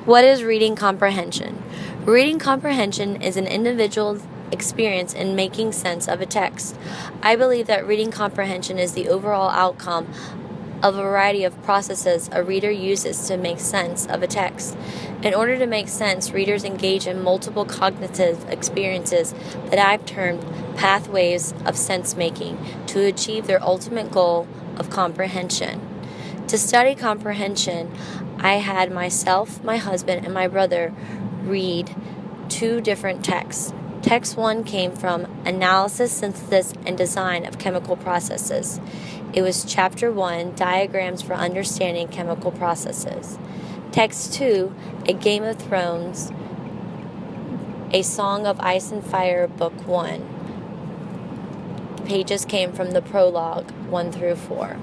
What is reading comprehension? Reading comprehension is an individual's experience in making sense of a text. I believe that reading comprehension is the overall outcome of a variety of processes a reader uses to make sense of a text. In order to make sense, readers engage in multiple cognitive experiences that I've termed pathways of sense-making to achieve their ultimate goal of comprehension. To study comprehension, I had myself, my husband, and my brother read 2 different texts. Text 1 came from Analysis, Synthesis, and Design of Chemical Processes. It was Chapter 1, Diagrams for Understanding Chemical Processes. Text 2, A Game of Thrones, A Song of Ice and Fire, Book 1. The pages came from the prologue 1 through 4.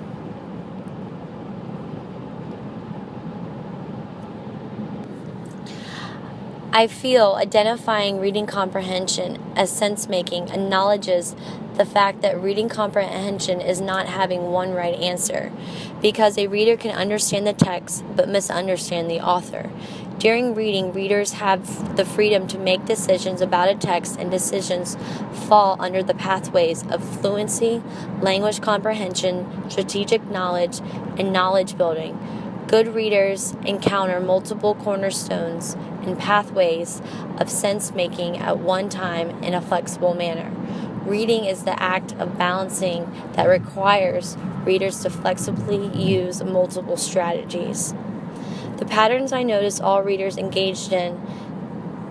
I feel identifying reading comprehension as sense-making acknowledges the fact that reading comprehension is not having one right answer, because a reader can understand the text but misunderstand the author. During reading, readers have the freedom to make decisions about a text, and decisions fall under the pathways of fluency, language comprehension, strategic knowledge, and knowledge building. Good readers encounter multiple cornerstones and pathways of sense-making at one time in a flexible manner. Reading is the act of balancing that requires readers to flexibly use multiple strategies. The patterns I notice all readers engaged in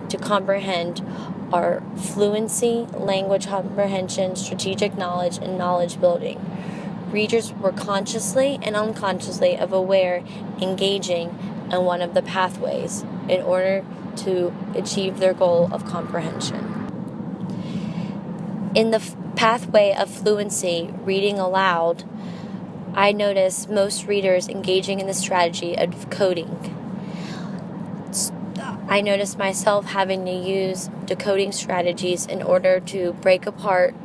to comprehend are fluency, language comprehension, strategic knowledge, and knowledge building. Readers were consciously and unconsciously aware engaging in one of the pathways in order to achieve their goal of comprehension. In the pathway of fluency, reading aloud, I notice most readers engaging in the strategy of coding. I notice myself having to use decoding strategies in order to break apart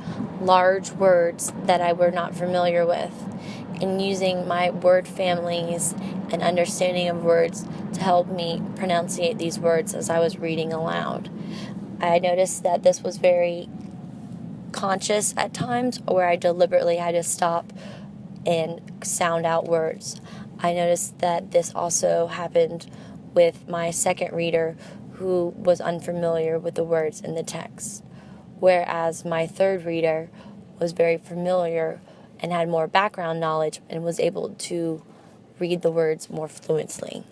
large words that I were not familiar with, and using my word families and understanding of words to help me pronunciate these words as I was reading aloud. I noticed that this was very conscious at times, where I deliberately had to stop and sound out words. I noticed that this also happened with my second reader, who was unfamiliar with the words in the text, whereas my third reader was very familiar and had more background knowledge and was able to read the words more fluently.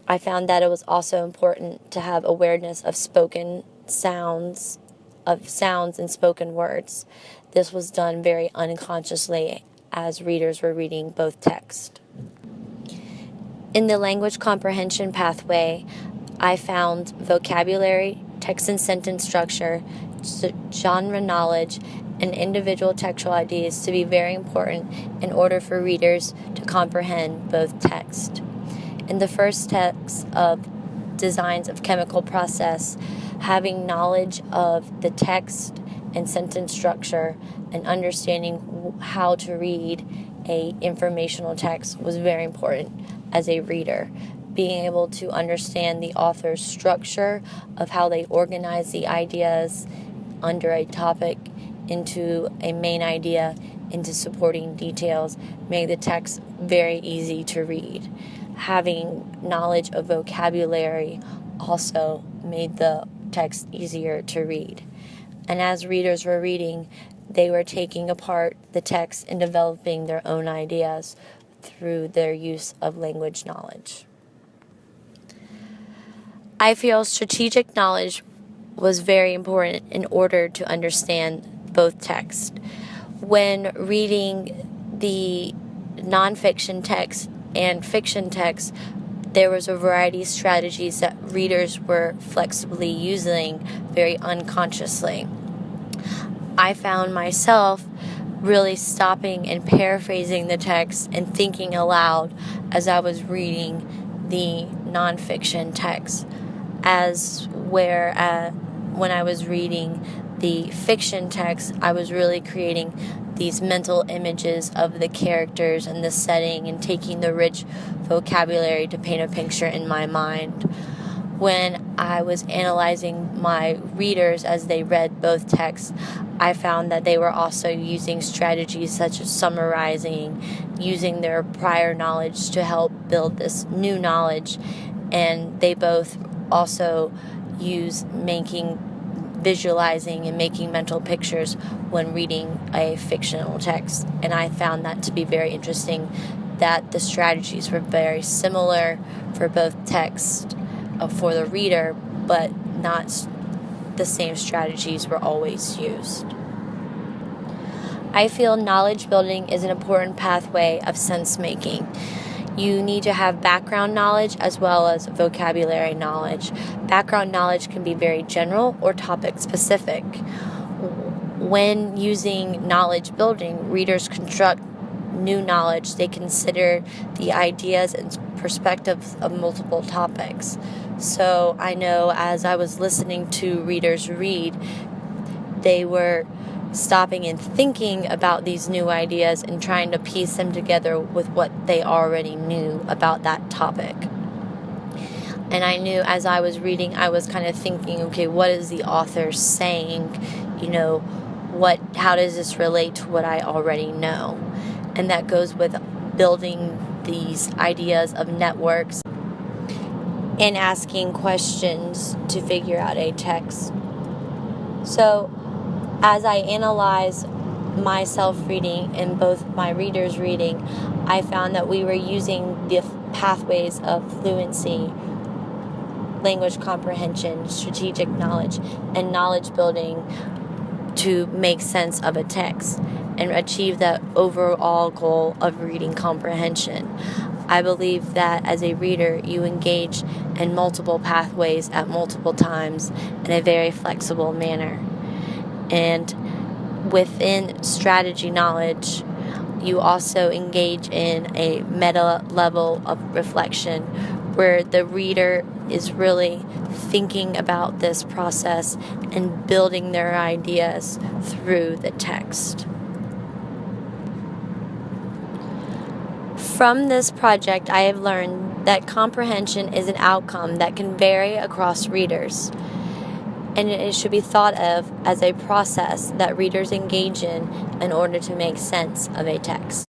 I found that it was also important to have awareness of spoken sounds, and spoken words. This was done very unconsciously as readers were reading both texts. In the language comprehension pathway, I found vocabulary, text and sentence structure, genre knowledge, and individual textual ideas to be very important in order for readers to comprehend both texts. In the first text of Designs of Chemical Process, having knowledge of the text and sentence structure and understanding how to read a informational text was very important as a reader. Being able to understand the author's structure of how they organize the ideas under a topic into a main idea into supporting details made the text very easy to read. Having knowledge of vocabulary also made the text easier to read. And as readers were reading, they were taking apart the text and developing their own ideas through their use of language knowledge. I feel strategic knowledge was very important in order to understand both texts. When reading the nonfiction text and fiction text, there was a variety of strategies that readers were flexibly using very unconsciously. I found myself really stopping and paraphrasing the text and thinking aloud as I was reading the nonfiction text, when I was reading the fiction text, I was really creating these mental images of the characters and the setting and taking the rich vocabulary to paint a picture in my mind. When I was analyzing my readers as they read both texts, I found that they were also using strategies such as summarizing, using their prior knowledge to help build this new knowledge, and they both also use visualizing and making mental pictures when reading a fictional text. And I found that to be very interesting, that the strategies were very similar for both texts for the reader, but not the same strategies were always used. I feel knowledge building is an important pathway of sense making. You need to have background knowledge as well as vocabulary knowledge. Background knowledge can be very general or topic specific. When using knowledge building, readers construct new knowledge. They consider the ideas and perspectives of multiple topics. So I know as I was listening to readers read, they were stopping and thinking about these new ideas and trying to piece them together with what they already knew about that topic. And I knew as I was reading, I was kind of thinking, okay, what is the author saying? How does this relate to what I already know? And that goes with building these ideas of networks and asking questions to figure out a text. So as I analyze myself reading and both my readers reading, I found that we were using the pathways of fluency, language comprehension, strategic knowledge, and knowledge building to make sense of a text and achieve that overall goal of reading comprehension. I believe that as a reader, you engage in multiple pathways at multiple times in a very flexible manner. And within strategy knowledge, you also engage in a meta level of reflection where the reader is really thinking about this process and building their ideas through the text. From this project, I have learned that comprehension is an outcome that can vary across readers, and it should be thought of as a process that readers engage in order to make sense of a text.